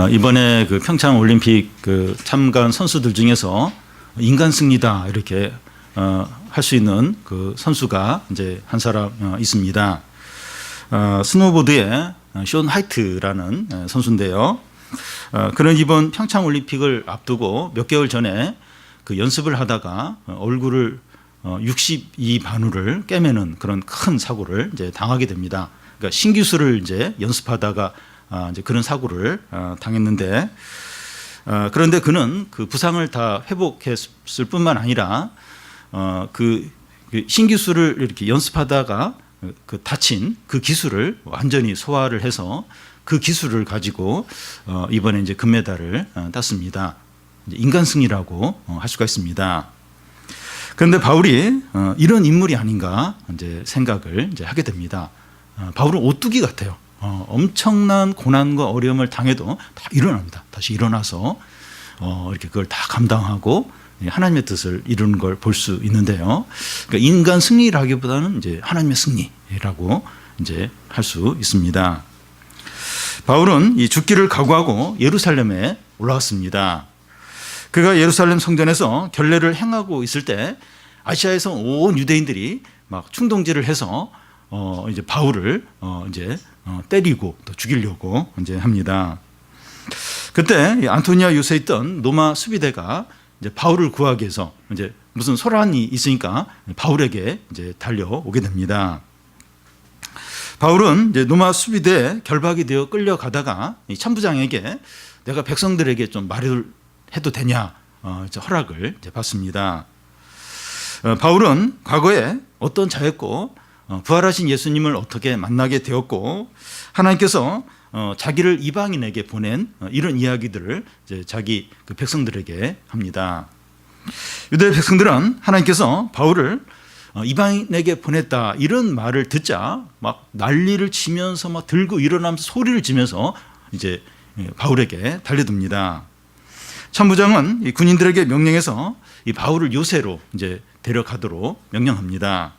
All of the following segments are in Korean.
이번에 그 평창 올림픽 그 참가한 선수들 중에서 인간 승리다 이렇게 할 수 있는 그 선수가 이제 한 사람 있습니다. 스노보드의 션 하이트라는 선수인데요. 그는 이번 평창 올림픽을 앞두고 몇 개월 전에 그 연습을 하다가 얼굴을 62반우를 꿰매는 그런 큰 사고를 이제 당하게 됩니다. 그러니까 신기술을 이제 연습하다가 이제 그런 사고를 당했는데, 그런데 그는 그 부상을 다 회복했을 뿐만 아니라 그 신기술을 이렇게 연습하다가 그 다친 그 기술을 완전히 소화를 해서 그 기술을 가지고 이번에 이제 금메달을 땄습니다. 이제 인간 승리라고 할 수가 있습니다. 그런데 바울이 이런 인물이 아닌가 이제 생각을 이제 하게 됩니다. 바울은 오뚜기 같아요. 엄청난 고난과 어려움을 당해도 다 일어납니다. 다시 일어나서 이렇게 그걸 다 감당하고 하나님의 뜻을 이루는 걸 볼 수 있는데요. 그러니까 인간 승리라기보다는 이제 하나님의 승리라고 이제 할 수 있습니다. 바울은 이 죽기를 각오하고 예루살렘에 올라왔습니다. 그가 예루살렘 성전에서 결례를 행하고 있을 때 아시아에서 온 유대인들이 막 충동질을 해서 이제 바울을 이제 때리고 또 죽이려고 이제 합니다. 그때 안토니아 요새에 있던 로마 수비대가 이제 바울을 구하기 위해서 이제 무슨 소란이 있으니까 바울에게 이제 달려오게 됩니다. 바울은 이제 로마 수비대에 결박이 되어 끌려가다가 이 참부장에게 내가 백성들에게 좀 말을 해도 되냐 이제 허락을 이제 받습니다. 바울은 과거에 어떤 자였고 부활하신 예수님을 어떻게 만나게 되었고 하나님께서 자기를 이방인에게 보낸 이런 이야기들을 이제 자기 그 백성들에게 합니다. 유대 백성들은 하나님께서 바울을 이방인에게 보냈다 이런 말을 듣자 막 난리를 치면서 막 들고 일어나면서 소리를 지면서 이제 바울에게 달려듭니다. 참부장은 이 군인들에게 명령해서 이 바울을 요새로 이제 데려가도록 명령합니다.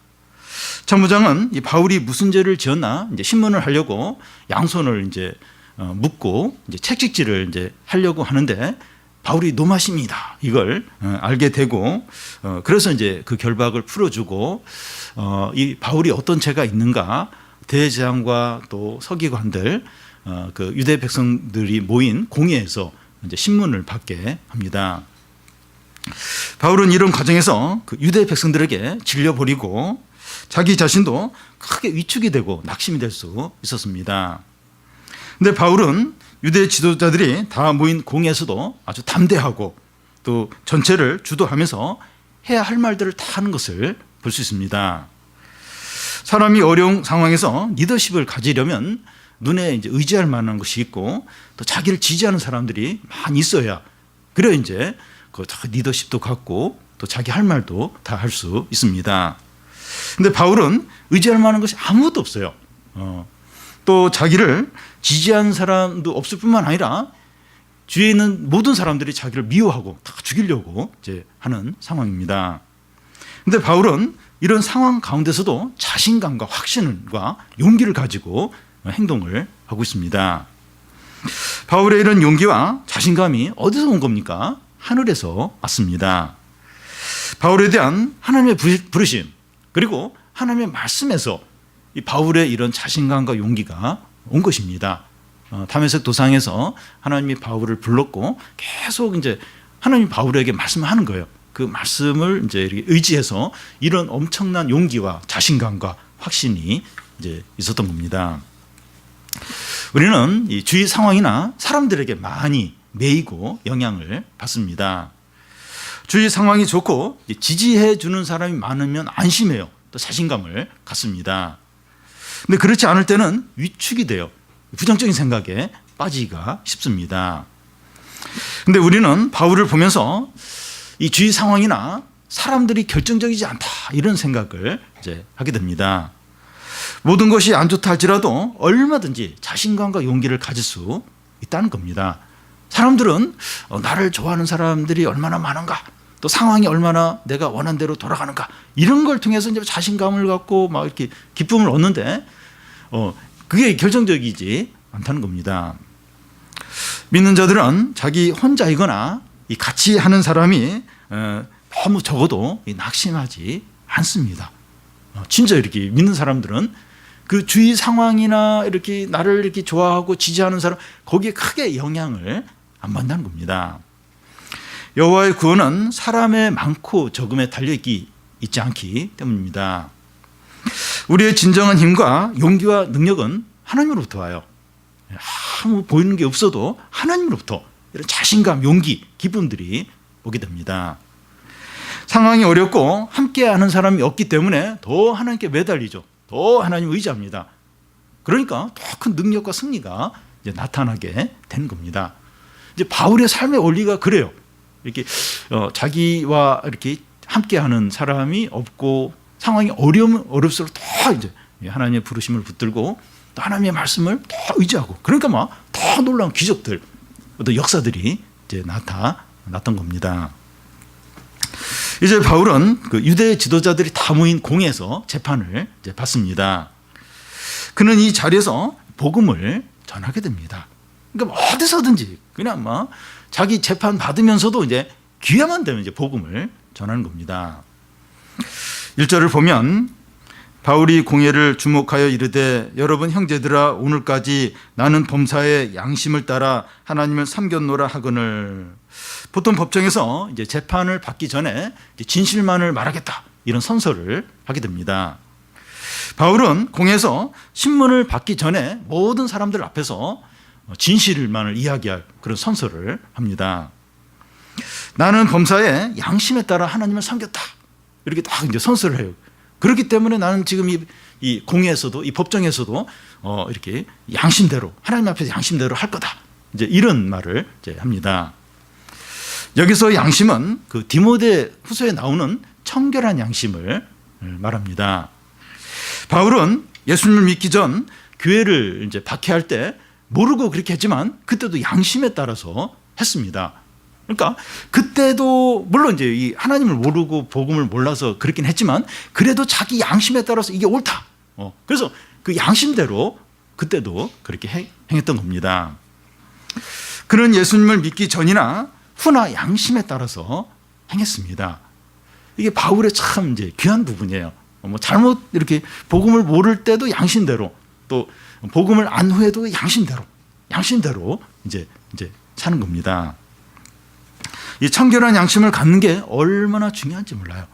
참부장은 이 바울이 무슨 죄를 지었나 이제 신문을 하려고 양손을 이제 묶고 이제 채찍질을 이제 하려고 하는데 바울이 노마십니다. 이걸 알게 되고 그래서 이제 그 결박을 풀어주고 이 바울이 어떤 죄가 있는가 대제사장과 또 서기관들 그 유대 백성들이 모인 공회에서 이제 신문을 받게 합니다. 바울은 이런 과정에서 그 유대 백성들에게 질려버리고 자기 자신도 크게 위축이 되고 낙심이 될 수 있었습니다. 그런데 바울은 유대 지도자들이 다 모인 공회에서도 아주 담대하고 또 전체를 주도하면서 해야 할 말들을 다 하는 것을 볼 수 있습니다. 사람이 어려운 상황에서 리더십을 가지려면 눈에 이제 의지할 만한 것이 있고 또 자기를 지지하는 사람들이 많이 있어야 그래 이제 그 리더십도 갖고 또 자기 할 말도 다 할 수 있습니다. 근데 바울은 의지할 만한 것이 아무것도 없어요. 또 자기를 지지하는 사람도 없을 뿐만 아니라 주위에 있는 모든 사람들이 자기를 미워하고 다 죽이려고 이제 하는 상황입니다. 근데 바울은 이런 상황 가운데서도 자신감과 확신과 용기를 가지고 행동을 하고 있습니다. 바울의 이런 용기와 자신감이 어디서 온 겁니까? 하늘에서 왔습니다. 바울에 대한 하나님의 부르심 그리고 하나님의 말씀에서 이 바울의 이런 자신감과 용기가 온 것입니다. 다메섹 도상에서 하나님이 바울을 불렀고 계속 이제 하나님이 바울에게 말씀하는 거예요. 그 말씀을 이제 이렇게 의지해서 이런 엄청난 용기와 자신감과 확신이 이제 있었던 겁니다. 우리는 이 주위 상황이나 사람들에게 많이 매이고 영향을 받습니다. 주위 상황이 좋고 지지해 주는 사람이 많으면 안심해요. 또 자신감을 갖습니다. 근데 그렇지 않을 때는 위축이 돼요. 부정적인 생각에 빠지기가 쉽습니다. 근데 우리는 바울을 보면서 이 주위 상황이나 사람들이 결정적이지 않다 이런 생각을 이제 하게 됩니다. 모든 것이 안 좋다 할지라도 얼마든지 자신감과 용기를 가질 수 있다는 겁니다. 사람들은 나를 좋아하는 사람들이 얼마나 많은가 또 상황이 얼마나 내가 원한 대로 돌아가는가 이런 걸 통해서 이제 자신감을 갖고 막 이렇게 기쁨을 얻는데 그게 결정적이지 않다는 겁니다. 믿는 자들은 자기 혼자이거나 같이 하는 사람이 너무 적어도 낙심하지 않습니다. 진짜 이렇게 믿는 사람들은 그 주위 상황이나 이렇게 나를 이렇게 좋아하고 지지하는 사람 거기에 크게 영향을 안 받는다는 겁니다. 여호와의 구원은 사람의 많고 적음에 달려 있지 않기 때문입니다. 우리의 진정한 힘과 용기와 능력은 하나님으로부터 와요. 아무 보이는 게 없어도 하나님으로부터 이런 자신감, 용기, 기쁨들이 오게 됩니다. 상황이 어렵고 함께하는 사람이 없기 때문에 더 하나님께 매달리죠. 더 하나님 의지합니다. 그러니까 더 큰 능력과 승리가 이제 나타나게 되는 겁니다. 이제 바울의 삶의 원리가 그래요. 이렇게 자기와 이렇게 함께하는 사람이 없고 상황이 어렵을수록 더 이제 하나님의 부르심을 붙들고 또 하나님의 말씀을 더 의지하고 그러니까 막 더 놀라운 기적들, 어떤 역사들이 이제 나타났던 겁니다. 이제 바울은 그 유대 지도자들이 다 모인 공회에서 재판을 이제 받습니다. 그는 이 자리에서 복음을 전하게 됩니다. 그러니까 어디서든지 그냥 막 자기 재판 받으면서도 이제 기회만 되면 이제 복음을 전하는 겁니다. 1절을 보면 바울이 공회를 주목하여 이르되 여러분 형제들아 오늘까지 나는 범사의 양심을 따라 하나님을 섬겼노라 하거늘. 보통 법정에서 이제 재판을 받기 전에 진실만을 말하겠다 이런 선서를 하게 됩니다. 바울은 공회에서 신문을 받기 전에 모든 사람들 앞에서 진실만을 이야기할 그런 선서를 합니다. 나는 범사의 양심에 따라 하나님을 섬겼다 이렇게 딱 이제 선서를 해요. 그렇기 때문에 나는 지금 이 공회에서도 이 법정에서도 이렇게 양심대로 하나님 앞에서 양심대로 할 거다. 이제 이런 말을 이제 합니다. 여기서 양심은 그 디모데 후서에 나오는 청결한 양심을 말합니다. 바울은 예수님을 믿기 전 교회를 이제 박해할 때 모르고 그렇게 했지만 그때도 양심에 따라서 했습니다. 그러니까 그때도 물론 이제 이 하나님을 모르고 복음을 몰라서 그렇긴 했지만 그래도 자기 양심에 따라서 이게 옳다. 그래서 그 양심대로 그때도 그렇게 행했던 겁니다. 그는 예수님을 믿기 전이나 후나 양심에 따라서 행했습니다. 이게 바울의 참 이제 귀한 부분이에요. 뭐 잘못 이렇게 복음을 모를 때도 양심대로 또 복음을 안 후에도 양심대로 이제 사는 겁니다. 이 청결한 양심을 갖는 게 얼마나 중요한지 몰라요.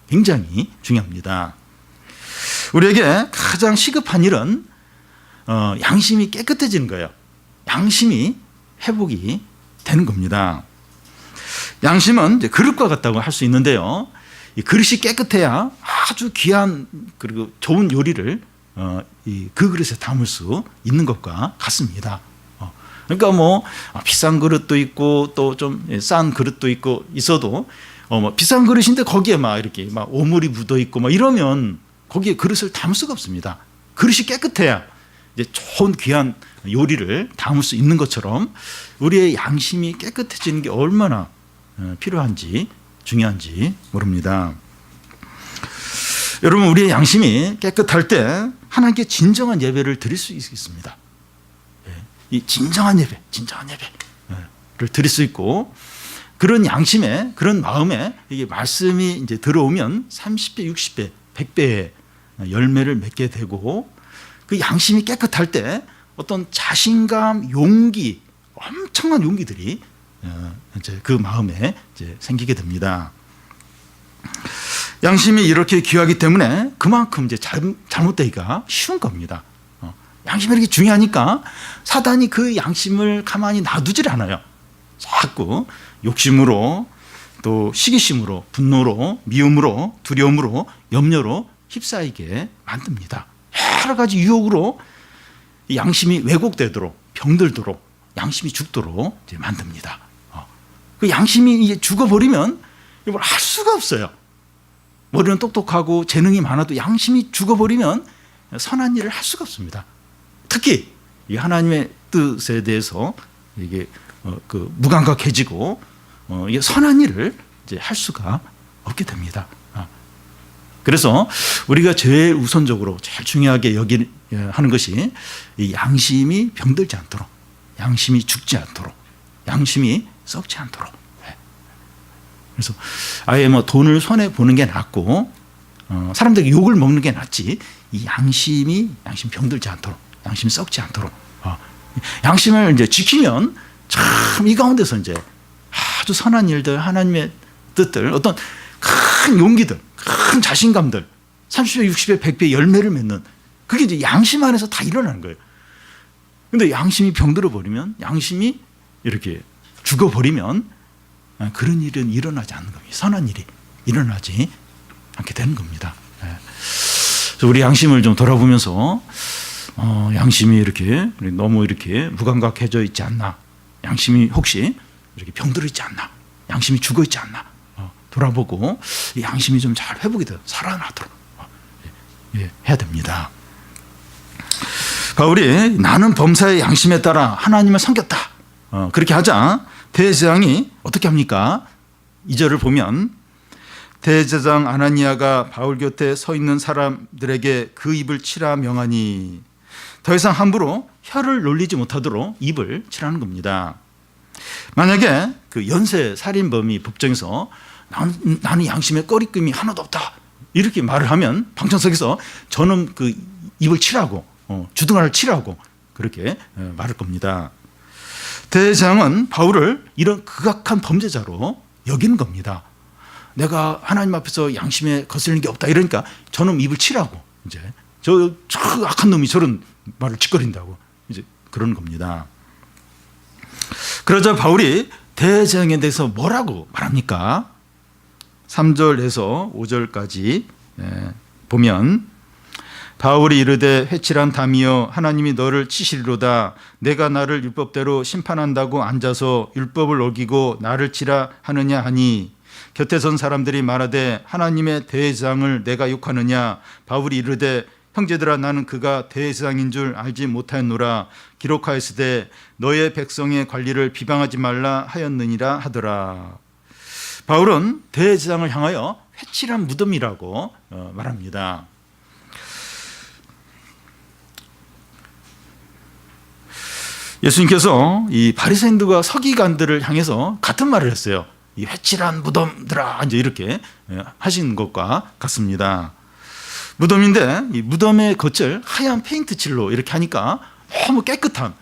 굉장히 중요합니다. 우리에게 가장 시급한 일은 양심이 깨끗해지는 거예요. 양심이 회복이 되는 겁니다. 양심은 이제 그릇과 같다고 할 수 있는데요. 이 그릇이 깨끗해야 아주 귀한 그리고 좋은 요리를 그 그릇에 담을 수 있는 것과 같습니다. 그러니까 뭐 비싼 그릇도 있고 또 좀 싼 그릇도 있어도 뭐 비싼 그릇인데 거기에 막 이렇게 막 오물이 묻어 있고 막 이러면 거기에 그릇을 담을 수가 없습니다. 그릇이 깨끗해야 이제 좋은 귀한 요리를 담을 수 있는 것처럼 우리의 양심이 깨끗해지는 게 얼마나 필요한지 중요한지 모릅니다. 여러분 우리의 양심이 깨끗할 때 하나님께 진정한 예배를 드릴 수 있습니다. 이 진정한 예배를 드릴 수 있고 그런 양심에 그런 마음에 이게 말씀이 이제 들어오면 30배, 60배, 100배의 열매를 맺게 되고 그 양심이 깨끗할 때 어떤 자신감, 용기, 엄청난 용기들이 이제 그 마음에 이제 생기게 됩니다. 양심이 이렇게 귀하기 때문에 그만큼 이제 잘못되기가 쉬운 겁니다. 양심이 이렇게 중요하니까 사단이 그 양심을 가만히 놔두질 않아요. 자꾸 욕심으로 또 시기심으로 분노로 미움으로 두려움으로 염려로 휩싸이게 만듭니다. 여러 가지 유혹으로 양심이 왜곡되도록 병들도록 양심이 죽도록 이제 만듭니다. 그 양심이 이제 죽어버리면 이걸 할 수가 없어요. 머리는 똑똑하고 재능이 많아도 양심이 죽어버리면 선한 일을 할 수가 없습니다. 특히 이 하나님의 뜻에 대해서 이게 그 무감각해지고 이게 선한 일을 이제 할 수가 없게 됩니다. 그래서 우리가 제일 우선적으로 제일 중요하게 하는 것이 이 양심이 병들지 않도록 양심이 죽지 않도록, 양심이 썩지 않도록. 그래서 아예 뭐 돈을 손해 보는 게 낫고 사람들에게 욕을 먹는 게 낫지, 이 양심 병들지 않도록, 양심이 썩지 않도록 양심을 이제 지키면 참 이 가운데서 이제 아주 선한 일들, 하나님의 뜻들, 어떤 큰 용기들, 큰 자신감들, 30배, 60배, 100배 열매를 맺는, 그게 이제 양심 안에서 다 일어나는 거예요. 근데 양심이 병들어 버리면, 양심이 이렇게 죽어버리면 그런 일은 일어나지 않는 겁니다. 선한 일이 일어나지 않게 되는 겁니다. 그래서 우리 양심을 좀 돌아보면서 양심이 이렇게 너무 이렇게 무감각해져 있지 않나, 양심이 혹시 이렇게 병들어 있지 않나, 양심이 죽어 있지 않나 돌아보고 이 양심이 좀 잘 회복이 돼 살아나도록 해야 됩니다. 바울이 나는 범사의 양심에 따라 하나님을 섬겼다 그렇게 하자 대제사장이 어떻게 합니까? 2절을 보면 대제사장 아나니아가 바울 곁에 서 있는 사람들에게 그 입을 치라 명하니, 더 이상 함부로 혀를 놀리지 못하도록 입을 치라는 겁니다. 만약에 그 연쇄 살인범이 법정에서 나는 양심에 꺼리낌이 하나도 없다 이렇게 말을 하면 방청석에서 저는 그 입을 치라고, 주둥아를 치라고 그렇게 말할 겁니다. 대제사장은 바울을 이런 극악한 범죄자로 여기는 겁니다. 내가 하나님 앞에서 양심에 거슬리는 게 없다 이러니까 저놈 입을 치라고, 이제 저 악한 놈이 저런 말을 짓거린다고 이제 그런 겁니다. 그러자 바울이 대제사장에 대해서 뭐라고 말합니까? 3절에서 5절까지 보면 바울이 이르되 회칠한 담이여 하나님이 너를 치시리로다. 내가 나를 율법대로 심판한다고 앉아서 율법을 어기고 나를 치라 하느냐 하니, 곁에 선 사람들이 말하되 하나님의 대제사장을 내가 욕하느냐. 바울이 이르되 형제들아 나는 그가 대제사장인 줄 알지 못하였노라. 기록하였으되 너의 백성의 관리를 비방하지 말라 하였느니라 하더라. 바울은 대제사장을 향하여 회칠한 무덤이라고 말합니다. 예수님께서 이 바리새인들과 서기관들을 향해서 같은 말을 했어요. 이 회칠한 무덤들아, 이제 이렇게 하신 것과 같습니다. 무덤인데 이 무덤의 겉을 하얀 페인트 칠로 이렇게 하니까 너무 깨끗한,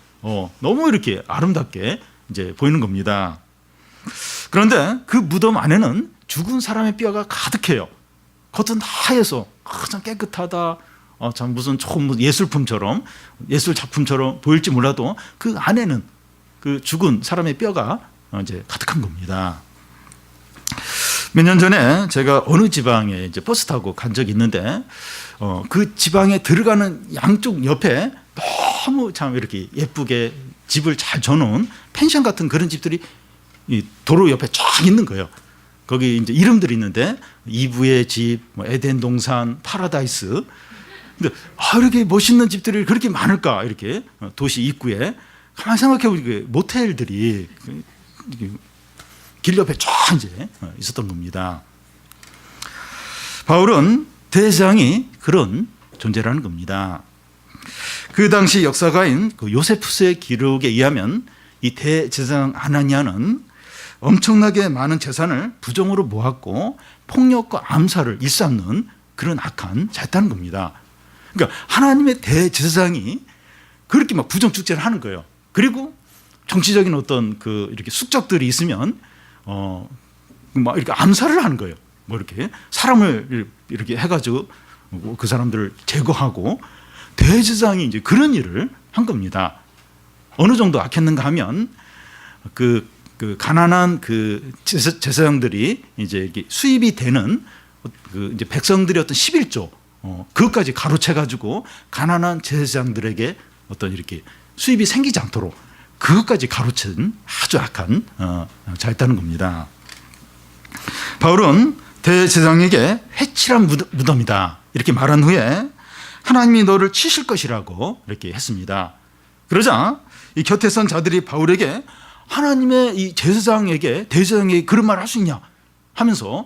너무 이렇게 아름답게 이제 보이는 겁니다. 그런데 그 무덤 안에는 죽은 사람의 뼈가 가득해요. 겉은 하얘서 참 깨끗하다, 참 무슨 좋은 예술품처럼, 예술 작품처럼 보일지 몰라도 그 안에는 그 죽은 사람의 뼈가 이제 가득한 겁니다. 몇 년 전에 제가 어느 지방에 이제 버스 타고 간 적이 있는데 그 지방에 들어가는 양쪽 옆에 너무 참 이렇게 예쁘게 집을 잘 져놓은 펜션 같은 그런 집들이 이 도로 옆에 쫙 있는 거예요. 거기 이제 이름들이 있는데 이브의 집, 에덴 동산, 파라다이스. 근데 이렇게 멋있는 집들이 그렇게 많을까, 이렇게 도시 입구에. 가만히 생각해 보니까 모텔들이 길 옆에 쫙 이제 있었던 겁니다. 바울은 대제사장이 그런 존재라는 겁니다. 그 당시 역사가인 그 요세푸스의 기록에 의하면 이 대제사장 아나니아는 엄청나게 많은 재산을 부정으로 모았고 폭력과 암살을 일삼는 그런 악한 자였다는 겁니다. 그러니까 하나님의 대제사장이 그렇게 막 부정축제를 하는 거예요. 그리고 정치적인 어떤 그 이렇게 숙적들이 있으면 막 이렇게 암살을 하는 거예요. 뭐 이렇게 사람을 이렇게 해가지고 그 사람들을 제거하고, 대제사장이 이제 그런 일을 한 겁니다. 어느 정도 악했는가 하면 그 가난한 그 제사장들이 이제 이렇게 수입이 되는 그 이제 백성들의 어떤 11조 그것까지 가로채 가지고 가난한 제사장들에게 어떤 이렇게 수입이 생기지 않도록 그것까지 가로챈 아주 악한 자였다는 겁니다. 바울은 대제사장에게 회칠한 무덤이다 이렇게 말한 후에 하나님이 너를 치실 것이라고 이렇게 했습니다. 그러자 이 곁에 선 자들이 바울에게 하나님의 이 대제사장에게 그런 말을 할 수 있냐 하면서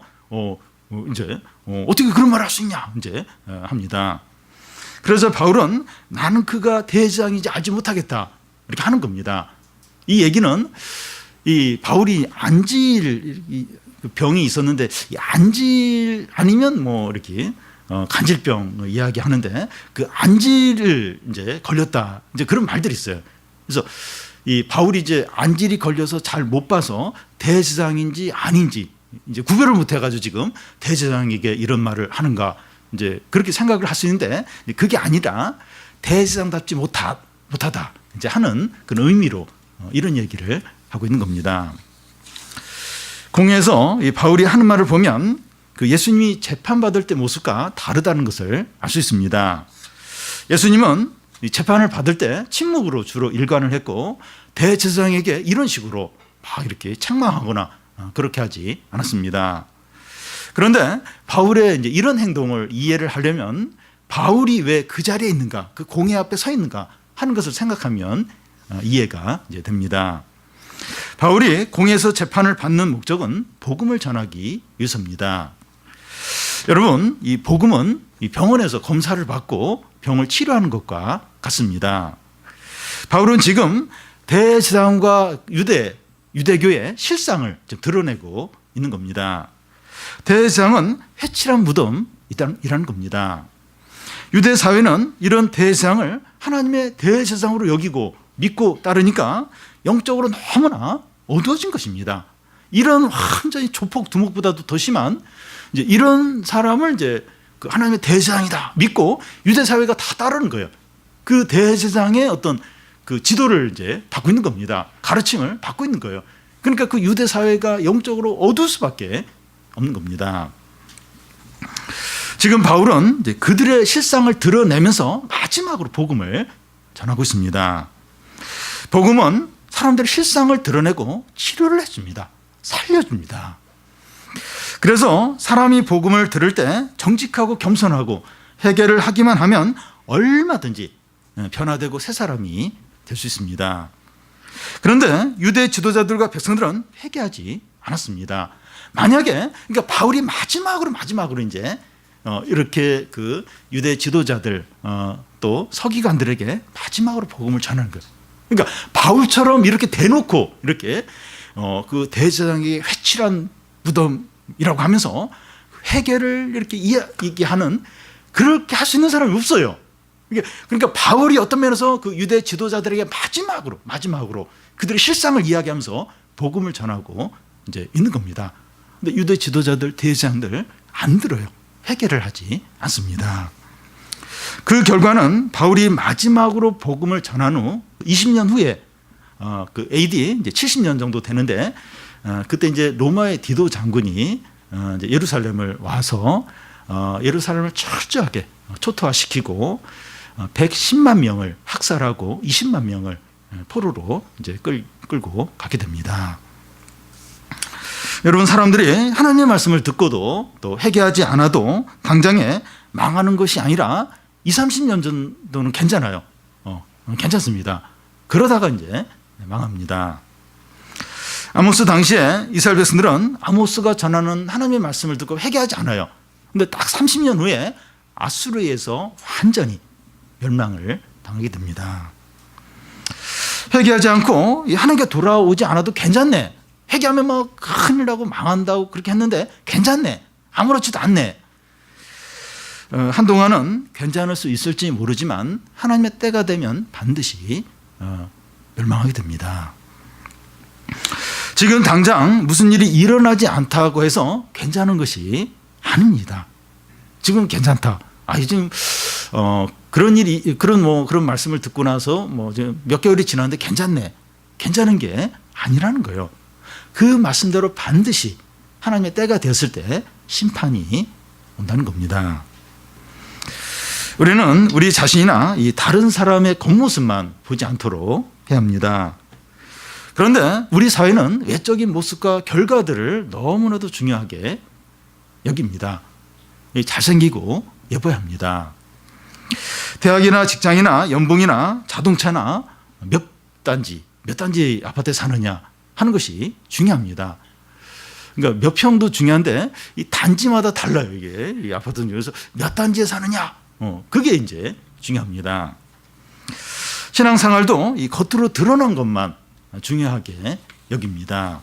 이제 어떻게 그런 말을 할 수 있냐 이제 합니다. 그래서 바울은 나는 그가 대제사장인지 알지 못하겠다 이렇게 하는 겁니다. 이 얘기는 이 바울이 안질 병이 있었는데 이 안질 아니면 뭐 이렇게 간질병 이야기하는데 그 안질을 이제 걸렸다 이제 그런 말들이 있어요. 그래서 이 바울이 이제 안질이 걸려서 잘 못 봐서 대제사장인지 아닌지 이제 구별을 못 해가지고 지금 대제사장에게 이런 말을 하는가 이제 그렇게 생각을 할 수 있는데 그게 아니라 대제사장답지 못하다 이제 하는 그런 의미로 이런 얘기를 하고 있는 겁니다. 공회에서 이 바울이 하는 말을 보면 그 예수님이 재판받을 때 모습과 다르다는 것을 알 수 있습니다. 예수님은 이 재판을 받을 때 침묵으로 주로 일관을 했고 대제사장에게 이런 식으로 막 이렇게 책망하거나 그렇게 하지 않았습니다. 그런데 바울의 이제 이런 행동을 이해를 하려면 바울이 왜 그 자리에 있는가, 그 공회 앞에 서 있는가 하는 것을 생각하면 이해가 이제 됩니다. 바울이 공회에서 재판을 받는 목적은 복음을 전하기 위해서입니다. 여러분, 이 복음은 이 병원에서 검사를 받고 병을 치료하는 것과 같습니다. 바울은 지금 대제사장과 유대교의 실상을 드러내고 있는 겁니다. 대제사장은 회칠한 무덤이라는 겁니다. 유대 사회는 이런 대제사장을 하나님의 대제사장으로 여기고 믿고 따르니까 영적으로 너무나 어두워진 것입니다. 이런 완전히 조폭 두목보다도 더 심한 이제 이런 사람을 이제 그 하나님의 대제사장이다 믿고 유대 사회가 다 따르는 거예요. 그 대제사장의 어떤 그 지도를 이제 받고 있는 겁니다. 가르침을 받고 있는 거예요. 그러니까 그 유대 사회가 영적으로 어두울 수밖에 없는 겁니다. 지금 바울은 이제 그들의 실상을 드러내면서 마지막으로 복음을 전하고 있습니다. 복음은 사람들의 실상을 드러내고 치료를 해줍니다. 살려줍니다. 그래서 사람이 복음을 들을 때 정직하고 겸손하고 회개를 하기만 하면 얼마든지 변화되고 새 사람이 될 수 있습니다. 그런데 유대 지도자들과 백성들은 회개하지 않았습니다. 만약에 그러니까 바울이 마지막으로 이제 이렇게 그 유대 지도자들 또 서기관들에게 마지막으로 복음을 전하는 거예요. 그러니까 바울처럼 이렇게 대놓고 이렇게 그 대제사장이 회칠한 무덤이라고 하면서 회개를 이렇게 얘기하는 그렇게 할 수 있는 사람이 없어요. 그러니까 바울이 어떤 면에서 그 유대 지도자들에게 마지막으로 그들의 실상을 이야기하면서 복음을 전하고 이제 있는 겁니다. 근데 유대 지도자들, 대제사장들 안 들어요. 회개를 하지 않습니다. 그 결과는 바울이 마지막으로 복음을 전한 후 20년 후에 그 AD 이제 70년 정도 되는데 그때 이제 로마의 디도 장군이 이제 예루살렘을 와서 예루살렘을 철저하게 초토화시키고 110만 명을 학살하고 20만 명을 포로로 이제 끌고 가게 됩니다. 여러분, 사람들이 하나님의 말씀을 듣고도 또 회개하지 않아도 당장에 망하는 것이 아니라 20-30년 정도는 괜찮아요. 괜찮습니다. 그러다가 이제 망합니다. 아모스 당시에 이스라엘 백성들은 아모스가 전하는 하나님의 말씀을 듣고 회개하지 않아요. 근데 딱 30년 후에 아수르에서 완전히 멸망을 당하게 됩니다. 회개하지 않고 하나님께 돌아오지 않아도 괜찮네. 회개하면 뭐 큰일 나고 망한다고 그렇게 했는데 괜찮네. 아무렇지도 않네. 한동안은 괜찮을 수 있을지 모르지만 하나님의 때가 되면 반드시 멸망하게 됩니다. 지금 당장 무슨 일이 일어나지 않다고 해서 괜찮은 것이 아닙니다. 지금 괜찮다. 지금 그런 말씀을 듣고 나서 몇 개월이 지났는데 괜찮네. 괜찮은 게 아니라는 거예요. 그 말씀대로 반드시 하나님의 때가 되었을 때 심판이 온다는 겁니다. 우리는 우리 자신이나 이 다른 사람의 겉모습만 보지 않도록 해야 합니다. 그런데 우리 사회는 외적인 모습과 결과들을 너무나도 중요하게 여깁니다. 잘생기고 예뻐야 합니다. 대학이나 직장이나 연봉이나 자동차나 몇 단지 아파트에 사느냐 하는 것이 중요합니다. 그러니까 몇 평도 중요한데 이 단지마다 달라요. 이게 이 아파트 중에서 몇 단지에 사느냐, 그게 이제 중요합니다. 신앙생활도 이 겉으로 드러난 것만 중요하게 여깁니다.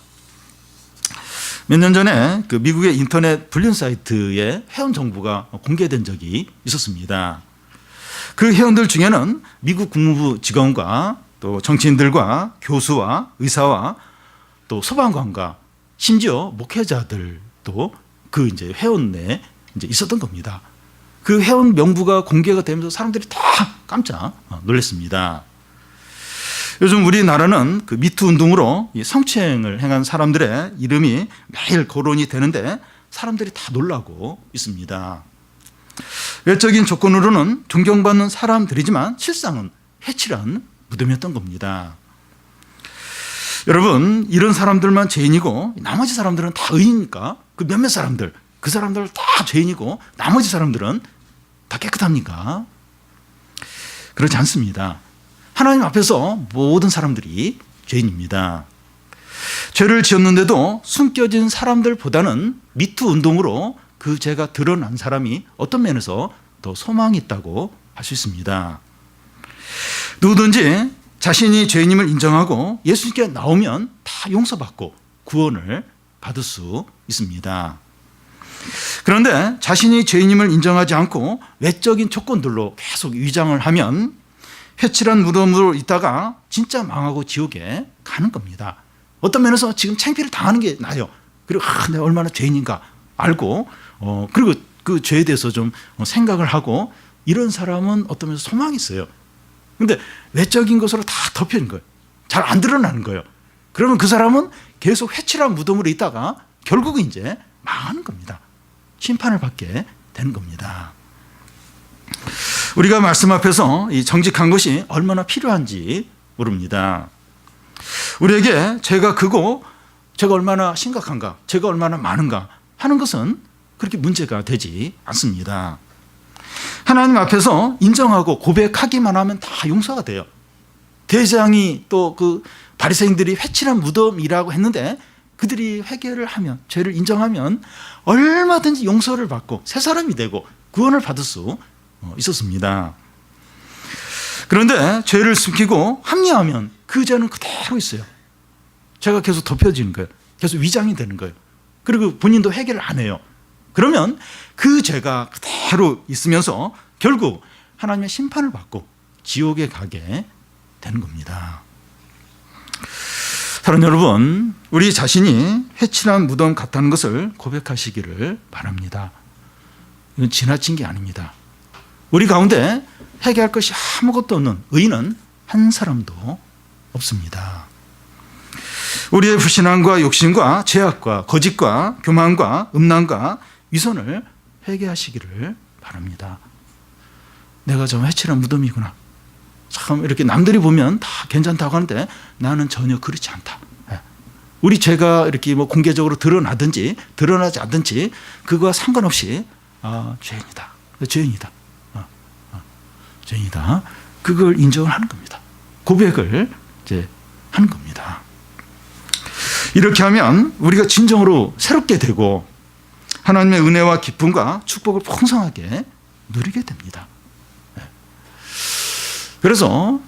몇 년 전에 그 미국의 인터넷 불륜 사이트에 회원 정보가 공개된 적이 있었습니다. 그 회원들 중에는 미국 국무부 직원과 또 정치인들과 교수와 의사와 또 소방관과 심지어 목회자들도 그 이제 회원 내에 이제 있었던 겁니다. 그 회원 명부가 공개가 되면서 사람들이 다 깜짝 놀랐습니다. 요즘 우리나라는 그 미투 운동으로 이 성추행을 행한 사람들의 이름이 매일 거론이 되는데 사람들이 다 놀라고 있습니다. 외적인 조건으로는 존경받는 사람들이지만 실상은 회칠한 무덤이었던 겁니다. 여러분, 이런 사람들만 죄인이고 나머지 사람들은 다 의인입니까? 그 몇몇 사람들, 그 사람들 다 죄인이고 나머지 사람들은 다 깨끗합니까? 그렇지 않습니다. 하나님 앞에서 모든 사람들이 죄인입니다. 죄를 지었는데도 숨겨진 사람들보다는 미투 운동으로 그 죄가 드러난 사람이 어떤 면에서 더 소망이 있다고 할 수 있습니다. 누구든지 자신이 죄인임을 인정하고 예수님께 나오면 다 용서받고 구원을 받을 수 있습니다. 그런데 자신이 죄인임을 인정하지 않고 외적인 조건들로 계속 위장을 하면 회칠한 무덤으로 있다가 진짜 망하고 지옥에 가는 겁니다. 어떤 면에서 지금 창피를 당하는 게 나아요. 그리고 내가 얼마나 죄인인가 알고 그리고 그 죄에 대해서 좀 생각을 하고 이런 사람은 어떤 면에서 소망이 있어요. 그런데 외적인 것으로 다 덮여있는 거예요. 잘 안 드러나는 거예요. 그러면 그 사람은 계속 회칠한 무덤으로 있다가 결국은 이제 망하는 겁니다. 심판을 받게 되는 겁니다. 우리가 말씀 앞에서 이 정직한 것이 얼마나 필요한지 모릅니다. 우리에게 죄가 크고 죄가 얼마나 심각한가, 죄가 얼마나 많은가 하는 것은 그렇게 문제가 되지 않습니다. 하나님 앞에서 인정하고 고백하기만 하면 다 용서가 돼요. 대장이 또 그 바리새인들이 회칠한 무덤이라고 했는데 그들이 회개를 하면, 죄를 인정하면 얼마든지 용서를 받고 새 사람이 되고 구원을 받을 수 있었습니다. 그런데 죄를 숨기고 합리화하면 그 죄는 그대로 있어요. 죄가 계속 덮여지는 거예요. 계속 위장이 되는 거예요. 그리고 본인도 회개를 안 해요. 그러면 그 죄가 그대로 있으면서 결국 하나님의 심판을 받고 지옥에 가게 되는 겁니다. 사랑하는 여러분, 우리 자신이 회칠한 무덤 같다는 것을 고백하시기를 바랍니다. 이건 지나친 게 아닙니다. 우리 가운데 회개할 것이 아무것도 없는 의인은 한 사람도 없습니다. 우리의 불신앙과 욕심과 죄악과 거짓과 교만과 음란과 위선을 회개하시기를 바랍니다. 내가 좀 회칠한 무덤이구나. 참 이렇게 남들이 보면 다 괜찮다고 하는데 나는 전혀 그렇지 않다. 우리 죄가 이렇게 뭐 공개적으로 드러나든지 드러나지 않든지 그거와 상관없이 죄인이다. 죄인이다. 죄인이다. 그걸 인정을 하는 겁니다. 고백을 이제 하는 겁니다. 이렇게 하면 우리가 진정으로 새롭게 되고 하나님의 은혜와 기쁨과 축복을 풍성하게 누리게 됩니다. 그래서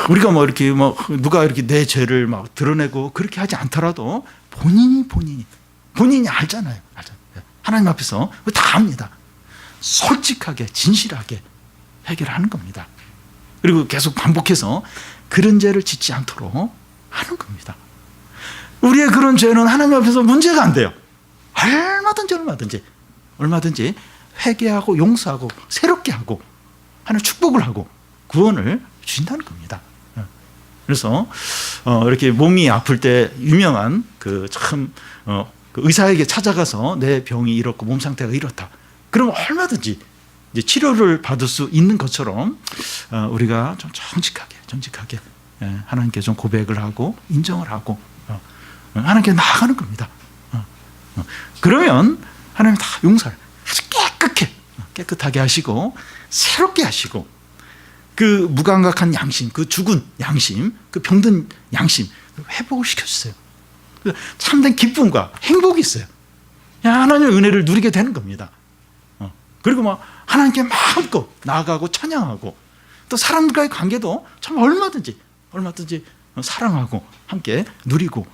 우리가 뭐 이렇게 뭐 누가 이렇게 내 죄를 막 드러내고 그렇게 하지 않더라도 본인이 알잖아요. 하나님 앞에서 다 압니다. 솔직하게 진실하게 해결을 하는 겁니다. 그리고 계속 반복해서 그런 죄를 짓지 않도록 하는 겁니다. 우리의 그런 죄는 하나님 앞에서 문제가 안 돼요. 얼마든지 회개하고 용서하고 새롭게 하고 하나님 축복을 하고 구원을 주신다는 겁니다. 그래서 이렇게 몸이 아플 때 유명한 그 의사에게 찾아가서 내 병이 이렇고 몸 상태가 이렇다. 그러면 얼마든지 이제 치료를 받을 수 있는 것처럼 우리가 좀 정직하게 하나님께 좀 고백을 하고 인정을 하고 하나님께 나아가는 겁니다. 그러면 하나님 다 용서를 아주 깨끗하게 하시고 새롭게 하시고 그 무감각한 양심, 그 죽은 양심, 그 병든 양심 회복을 시켜주세요. 참된 기쁨과 행복이 있어요. 하나님의 은혜를 누리게 되는 겁니다. 그리고 막 하나님께 마음껏 나아가고 찬양하고 또 사람들과의 관계도 참 얼마든지 사랑하고 함께 누리고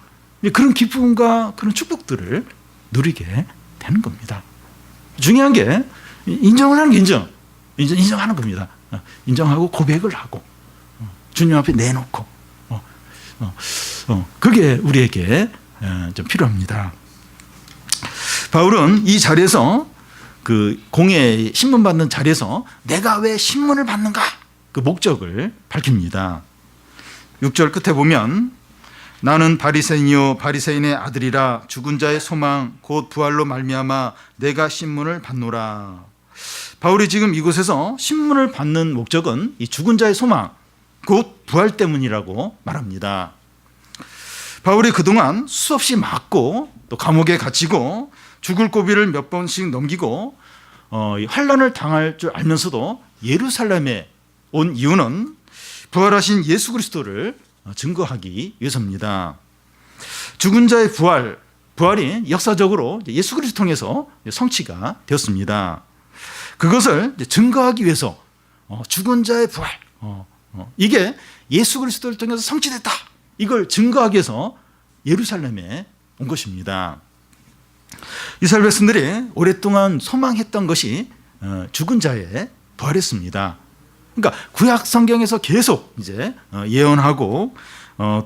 그런 기쁨과 그런 축복들을 누리게 되는 겁니다. 중요한 게 인정을 하는 게 인정하는 겁니다. 인정하고 고백을 하고 주님 앞에 내놓고 그게 우리에게 좀 필요합니다. 바울은 이 자리에서 그 공예 신문 받는 자리에서 내가 왜 신문을 받는가 그 목적을 밝힙니다. 6절 끝에 보면 나는 바리새인이요 바리새인의 아들이라 죽은 자의 소망 곧 부활로 말미암아 내가 신문을 받노라. 바울이 지금 이곳에서 신문을 받는 목적은 이 죽은 자의 소망 곧 부활 때문이라고 말합니다. 바울이 그동안 수없이 맞고 또 감옥에 갇히고 죽을 고비를 몇 번씩 넘기고 환난을 당할 줄 알면서도 예루살렘에 온 이유는 부활하신 예수 그리스도를 증거하기 위해서입니다. 죽은 자의 부활이 역사적으로 예수 그리스도 통해서 성취가 되었습니다. 그것을 증거하기 위해서 죽은 자의 부활 이게 예수 그리스도를 통해서 성취됐다. 이걸 증거하기 위해서 예루살렘에 온 것입니다. 이스라엘 백성들이 오랫동안 소망했던 것이 죽은 자의 부활이었습니다. 그러니까 구약 성경에서 계속 이제 예언하고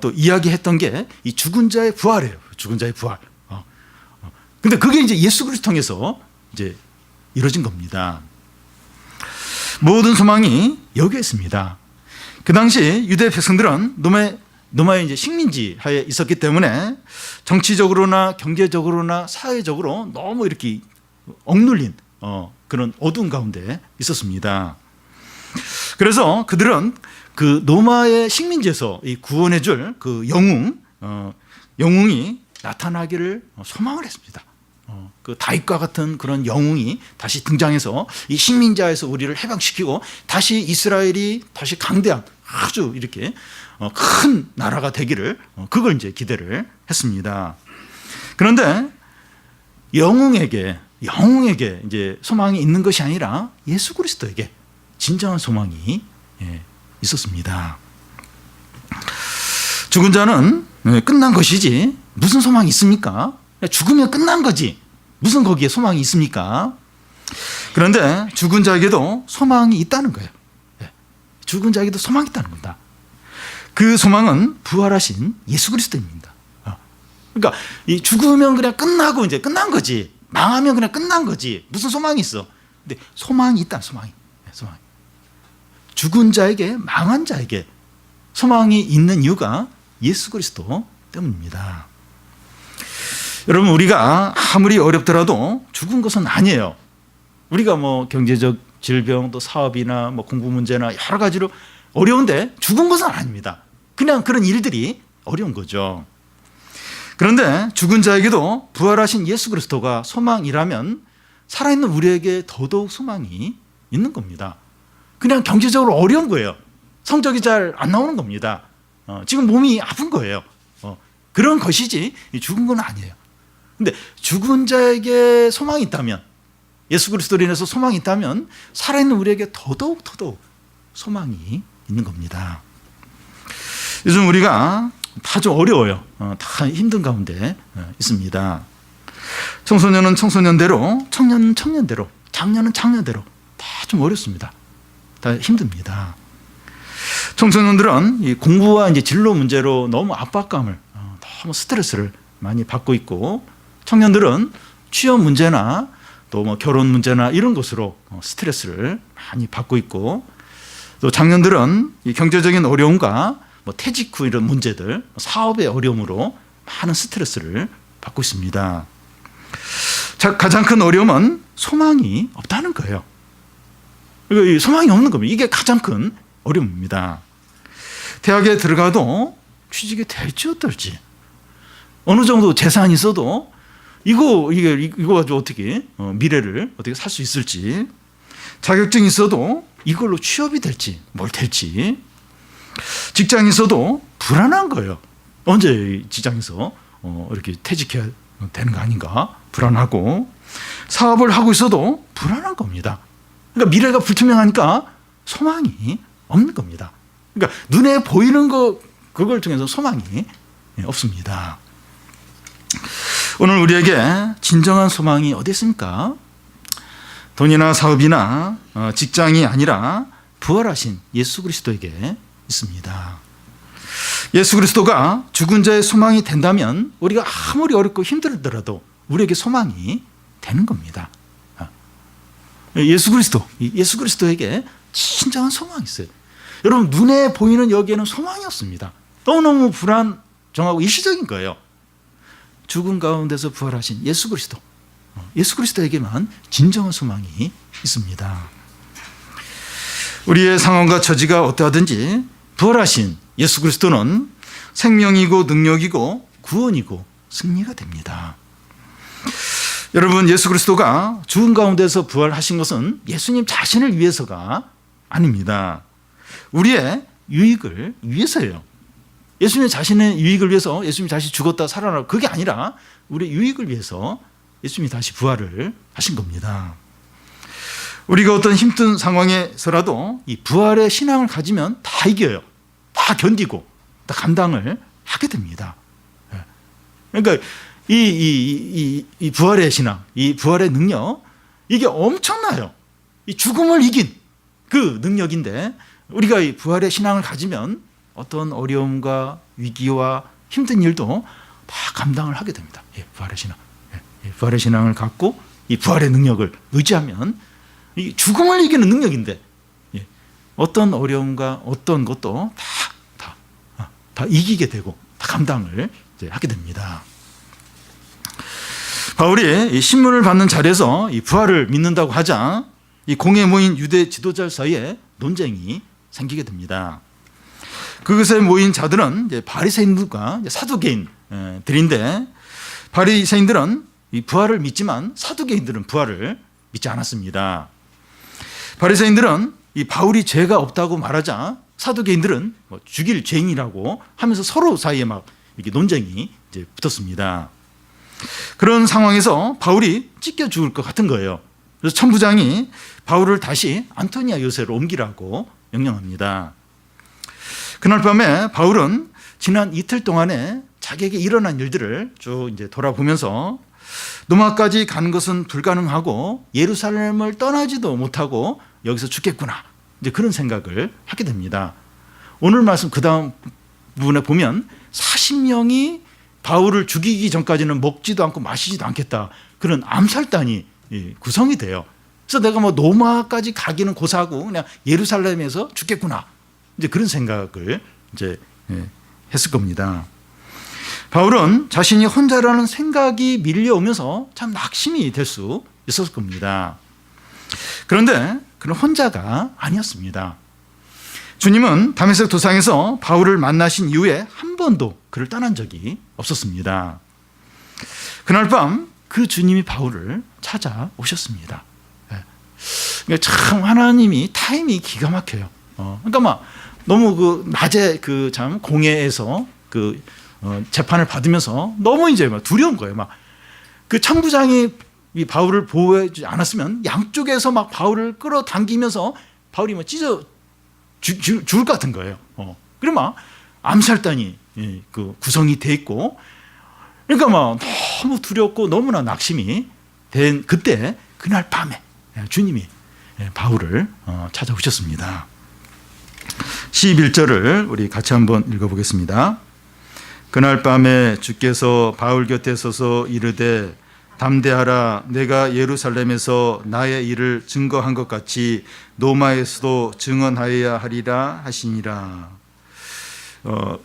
또 이야기했던 게 이 죽은 자의 부활이에요. 죽은 자의 부활. 근데 그게 이제 예수 그리스도 통해서 이제 이루어진 겁니다. 모든 소망이 여기에 있습니다. 그 당시 유대 백성들은 로마의 이제 식민지 하에 있었기 때문에 정치적으로나 경제적으로나 사회적으로 너무 이렇게 억눌린 그런 어두운 가운데 있었습니다. 그래서 그들은 그 로마의 식민지에서 이 구원해줄 그 영웅이 나타나기를 소망을 했습니다. 그 다윗과 같은 그런 영웅이 다시 등장해서 이 식민지에서 우리를 해방시키고 다시 이스라엘이 다시 강대한 아주 이렇게 큰 나라가 되기를 그걸 이제 기대를 했습니다. 그런데 영웅에게 이제 소망이 있는 것이 아니라 예수 그리스도에게 진정한 소망이 있었습니다. 죽은 자는 끝난 것이지 무슨 소망이 있습니까? 죽으면 끝난 거지 무슨 거기에 소망이 있습니까? 그런데 죽은 자에게도 소망이 있다는 거예요. 죽은 자에게도 소망이 있다는 겁니다. 그 소망은 부활하신 예수 그리스도입니다. 그러니까 이 죽으면 그냥 끝나고 이제 끝난 거지 망하면 그냥 끝난 거지 무슨 소망이 있어? 근데 소망이 있다. 소망이. 죽은 자에게 망한 자에게 소망이 있는 이유가 예수 그리스도 때문입니다. 여러분 우리가 아무리 어렵더라도 죽은 것은 아니에요. 우리가 뭐 경제적 질병 또 사업이나 뭐 공부 문제나 여러 가지로 어려운데 죽은 것은 아닙니다. 그냥 그런 일들이 어려운 거죠. 그런데 죽은 자에게도 부활하신 예수 그리스도가 소망이라면 살아있는 우리에게 더더욱 소망이 있는 겁니다. 그냥 경제적으로 어려운 거예요. 성적이 잘 안 나오는 겁니다. 지금 몸이 아픈 거예요. 그런 것이지 죽은 건 아니에요. 근데 죽은 자에게 소망이 있다면 예수 그리스도로 인해서 소망이 있다면 살아있는 우리에게 더더욱 소망이 있는 겁니다. 요즘 우리가 다 좀 어려워요. 다 힘든 가운데 있습니다. 청소년은 청소년대로, 청년은 청년대로, 장년은 장년대로 다 좀 어렵습니다. 다 힘듭니다. 청소년들은 이 공부와 이제 진로 문제로 너무 압박감을, 너무 스트레스를 많이 받고 있고, 청년들은 취업 문제나 또 뭐 결혼 문제나 이런 것으로 스트레스를 많이 받고 있고, 또 장년들은 이 경제적인 어려움과 뭐 퇴직 후 이런 문제들, 사업의 어려움으로 많은 스트레스를 받고 있습니다. 가장 큰 어려움은 소망이 없다는 거예요. 소망이 없는 겁니다. 이게 가장 큰 어려움입니다. 대학에 들어가도 취직이 될지 어떨지, 어느 정도 재산이 있어도 이거 가지고 어떻게 미래를 어떻게 살 수 있을지, 자격증이 있어도 이걸로 취업이 될지 뭘 될지, 직장이 있어도 불안한 거예요. 언제 직장에서 이렇게 퇴직해야 되는 거 아닌가 불안하고, 사업을 하고 있어도 불안한 겁니다. 그러니까 미래가 불투명하니까 소망이 없는 겁니다. 그러니까 눈에 보이는 거 그걸 통해서 소망이 없습니다. 오늘 우리에게 진정한 소망이 어디 있습니까? 돈이나 사업이나 직장이 아니라 부활하신 예수 그리스도에게 있습니다. 예수 그리스도가 죽은 자의 소망이 된다면 우리가 아무리 어렵고 힘들더라도 우리에게 소망이 되는 겁니다. 예수 그리스도에게 진정한 소망이 있어요. 여러분, 눈에 보이는 여기에는 소망이 없습니다. 너무너무 불안정하고 일시적인 거예요. 죽은 가운데서 부활하신 예수 그리스도에게만 진정한 소망이 있습니다. 우리의 상황과 처지가 어떠하든지 부활하신 예수 그리스도는 생명이고 능력이고 구원이고 승리가 됩니다. 여러분, 예수 그리스도가 죽은 가운데서 부활하신 것은 예수님 자신을 위해서가 아닙니다. 우리의 유익을 위해서예요. 예수님 자신의 유익을 위해서 예수님 다시 죽었다 살아나고 그게 아니라 우리의 유익을 위해서 예수님이 다시 부활을 하신 겁니다. 우리가 어떤 힘든 상황에서라도 이 부활의 신앙을 가지면 다 이겨요. 다 견디고 다 감당을 하게 됩니다. 그러니까 이 부활의 신앙, 이 부활의 능력, 이게 엄청나요. 이 죽음을 이긴 그 능력인데 우리가 이 부활의 신앙을 가지면 어떤 어려움과 위기와 힘든 일도 다 감당을 하게 됩니다. 부활의 신앙. 부활의 신앙을 갖고 이 부활의 능력을 의지하면 이 죽음을 이기는 능력인데 어떤 어려움과 어떤 것도 다 이기게 되고 다 감당을 하게 됩니다. 바울이 이 신문을 받는 자리에서 이 부활을 믿는다고 하자 이 공에 모인 유대 지도자 사이에 논쟁이 생기게 됩니다. 그것에 모인 자들은 바리새인들과 사두개인들인데 바리새인들은 이 부활을 믿지만 사두개인들은 부활을 믿지 않았습니다. 바리새인들은 이 바울이 죄가 없다고 말하자 사두개인들은 죽일 죄인이라고 하면서 서로 사이에 막 이렇게 논쟁이 붙었습니다. 그런 상황에서 바울이 찢겨 죽을 것 같은 거예요. 그래서 천부장이 바울을 다시 안토니아 요새로 옮기라고 명령합니다. 그날 밤에 바울은 지난 이틀 동안에 자기에게 일어난 일들을 쭉 이제 돌아보면서 로마까지 가는 것은 불가능하고 예루살렘을 떠나지도 못하고 여기서 죽겠구나, 이제 그런 생각을 하게 됩니다. 오늘 말씀 그 다음 부분에 보면 40명이 바울을 죽이기 전까지는 먹지도 않고 마시지도 않겠다, 그런 암살단이 구성이 돼요. 그래서 내가 로마까지 가기는 고사하고 그냥 예루살렘에서 죽겠구나, 이제 그런 생각을 이제 했을 겁니다. 바울은 자신이 혼자라는 생각이 밀려오면서 참 낙심이 될 수 있었을 겁니다. 그런데 그는 혼자가 아니었습니다. 주님은 다메섹 도상에서 바울을 만나신 이후에 한 번도 그를 떠난 적이 없었습니다. 그날 밤 그 주님이 바울을 찾아오셨습니다. 그러니까 참 하나님이 타임이 기가 막혀요. 그러니까 너무 낮에 참 공회에서 재판을 받으면서 너무 이제 두려운 거예요. 그 천부장이 이 바울을 보호해주지 않았으면 양쪽에서 바울을 끌어당기면서 바울이 찢어 죽을 것 같은 거예요. 그리고 암살단이 구성이 돼 있고, 그러니까 너무 두렵고 너무나 낙심이 된 그때, 그날 밤에 주님이 바울을 찾아오셨습니다. 11절을 우리 같이 한번 읽어보겠습니다. 그날 밤에 주께서 바울 곁에 서서 이르되 담대하라, 내가 예루살렘에서 나의 일을 증거한 것 같이 로마에서도 증언하여야 하리라 하시니라.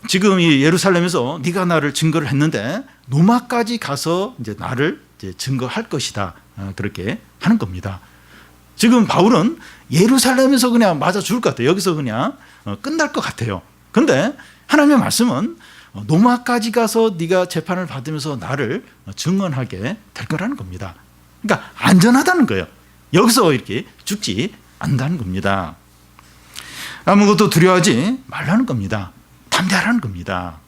지금 이 예루살렘에서 네가 나를 증거를 했는데 로마까지 가서 이제 나를 이제 증거할 것이다, 그렇게 하는 겁니다. 지금 바울은 예루살렘에서 그냥 맞아 죽을 것 같아요. 여기서 그냥 끝날 것 같아요. 그런데 하나님의 말씀은 로마까지 가서 네가 재판을 받으면서 나를 증언하게 될 거라는 겁니다. 그러니까 안전하다는 거예요. 여기서 이렇게 죽지 않는다는 겁니다. 아무것도 두려워하지 말라는 겁니다. 담대하라는 겁니다.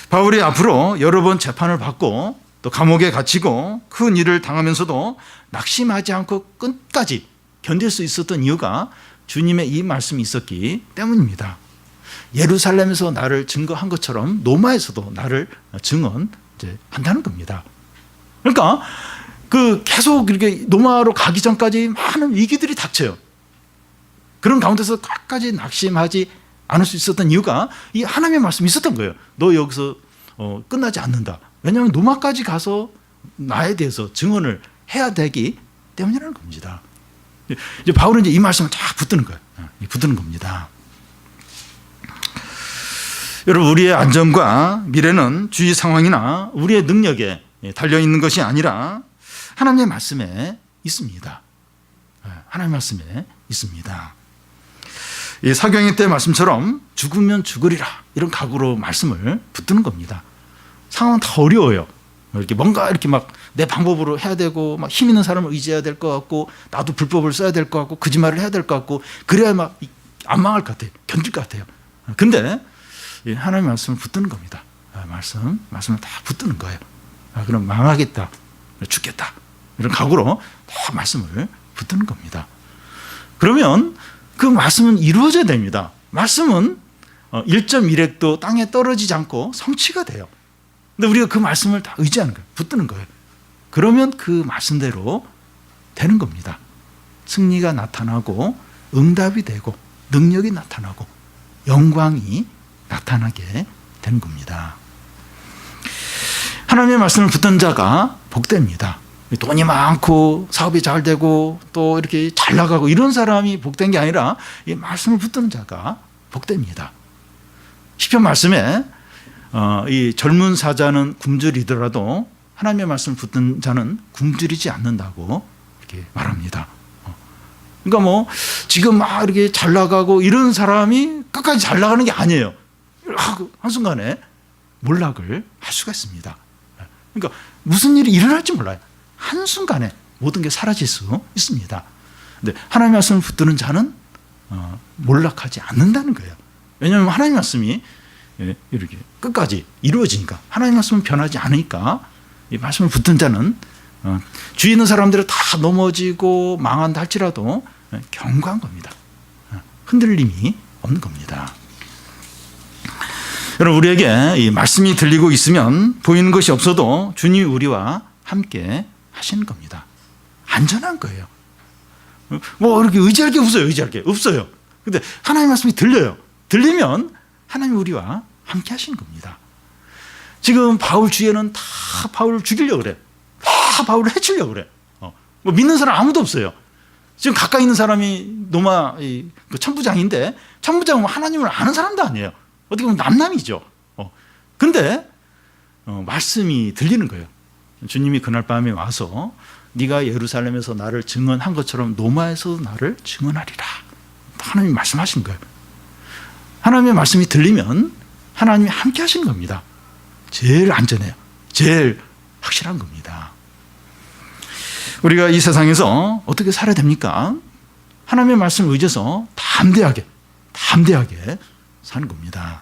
바울이 앞으로 여러 번 재판을 받고 또 감옥에 갇히고 큰 일을 당하면서도 낙심하지 않고 끝까지 견딜 수 있었던 이유가 주님의 이 말씀이 있었기 때문입니다. 예루살렘에서 나를 증거한 것처럼 노마에서도 나를 증언한다는 겁니다. 그러니까 그 계속 이렇게 노마로 가기 전까지 많은 위기들이 닥쳐요. 그런 가운데서 끝까지 낙심하지 않을 수 있었던 이유가 이 하나님의 말씀이 있었던 거예요. 너 여기서 끝나지 않는다. 왜냐하면 노마까지 가서 나에 대해서 증언을 해야 되기 때문이라는 겁니다. 이제 바울은 이제 이 말씀을 쫙 붙드는 거예요. 붙드는 겁니다. 여러분, 우리의 안전과 미래는 주위 상황이나 우리의 능력에 달려 있는 것이 아니라 하나님의 말씀에 있습니다. 하나님의 말씀에 있습니다. 이 사경의 때 말씀처럼 죽으면 죽으리라 이런 각오로 말씀을 붙드는 겁니다. 상황은 다 어려워요. 이렇게 뭔가 이렇게 막 내 방법으로 해야 되고 막 힘 있는 사람을 의지해야 될 것 같고 나도 불법을 써야 될 것 같고 거짓말을 해야 될 것 같고 그래야 막 안 망할 것 같아요. 견딜 것 같아요. 근데 하나님의 말씀을 붙드는 겁니다. 말씀을 다 붙드는 거예요. 그럼 망하겠다, 죽겠다 이런 각오로 다 말씀을 붙드는 겁니다. 그러면 그 말씀은 이루어져야 됩니다. 말씀은 1.1획도 땅에 떨어지지 않고 성취가 돼요. 근데 우리가 그 말씀을 다 의지하는 거예요. 붙드는 거예요. 그러면 그 말씀대로 되는 겁니다. 승리가 나타나고 응답이 되고 능력이 나타나고 영광이 나타나게 되는 겁니다. 하나님의 말씀을 붙든 자가 복됩니다. 돈이 많고 사업이 잘 되고 또 이렇게 잘 나가고 이런 사람이 복된 게 아니라 이 말씀을 붙드는 자가 복됩니다. 시편 말씀에 이 젊은 사자는 굶주리더라도 하나님의 말씀을 붙든 자는 굶주리지 않는다고 이렇게 말합니다. 그러니까 뭐 지금 막 이렇게 잘 나가고 이런 사람이 끝까지 잘 나가는 게 아니에요. 한순간에 몰락을 할 수가 있습니다. 그러니까 무슨 일이 일어날지 몰라요. 한순간에 모든 게 사라질 수 있습니다. 근데 하나님의 말씀을 붙드는 자는 몰락하지 않는다는 거예요. 왜냐하면 하나님의 말씀이 이렇게 끝까지 이루어지니까 하나님의 말씀은 변하지 않으니까 이 말씀을 붙든 자는 주위 있는 사람들이 다 넘어지고 망한다 할지라도 견고한 겁니다. 흔들림이 없는 겁니다. 여러분, 우리에게 이 말씀이 들리고 있으면 보이는 것이 없어도 주님이 우리와 함께 하시는 겁니다. 안전한 거예요. 뭐 이렇게 의지할 게 없어요. 의지할 게 없어요. 근데 하나님의 말씀이 들려요. 들리면 하나님이 우리와 함께 하시는 겁니다. 지금 바울 주위에는 다 바울을 죽이려고 그래. 다 바울을 해치려고 그래. 뭐 믿는 사람 아무도 없어요. 지금 가까이 있는 사람이 노마 그 천부장인데 천부장은 하나님을 아는 사람도 아니에요. 어떻게 보면 남남이죠. 근데 말씀이 들리는 거예요. 주님이 그날 밤에 와서 네가 예루살렘에서 나를 증언한 것처럼 노마에서 나를 증언하리라. 하나님이 말씀하신 거예요. 하나님의 말씀이 들리면 하나님이 함께 하시는 겁니다. 제일 안전해요. 제일 확실한 겁니다. 우리가 이 세상에서 어떻게 살아야 됩니까? 하나님의 말씀을 의지해서 담대하게 사는 겁니다.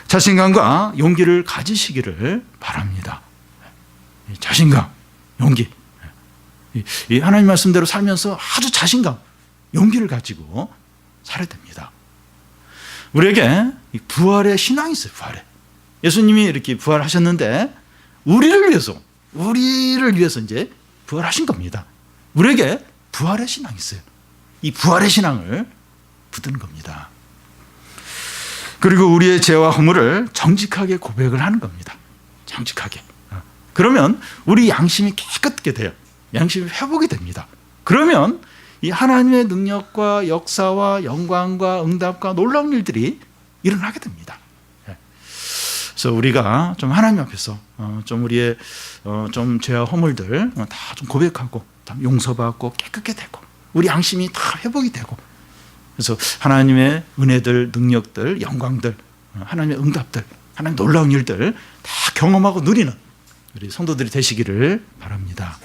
자신감과 용기를 가지시기를 바랍니다. 자신감, 용기. 이 하나님 말씀대로 살면서 아주 자신감, 용기를 가지고 살아야 됩니다. 우리에게 부활의 신앙이 있어요. 부활에. 예수님이 이렇게 부활하셨는데 우리를 위해서 이제 부활하신 겁니다. 우리에게 부활의 신앙이 있어요. 이 부활의 신앙을 붙드는 겁니다. 그리고 우리의 죄와 허물을 정직하게 고백을 하는 겁니다. 정직하게. 그러면 우리 양심이 깨끗게 돼요. 양심이 회복이 됩니다. 그러면 이 하나님의 능력과 역사와 영광과 응답과 놀라운 일들이 일어나게 됩니다. 그래서 우리가 좀 하나님 앞에서 좀 우리의 좀 죄와 허물들 다 좀 고백하고 용서받고 깨끗게 되고 우리 양심이 다 회복이 되고 그래서 하나님의 은혜들, 능력들, 영광들, 하나님의 응답들, 하나님의 놀라운 일들 다 경험하고 누리는 우리 성도들이 되시기를 바랍니다.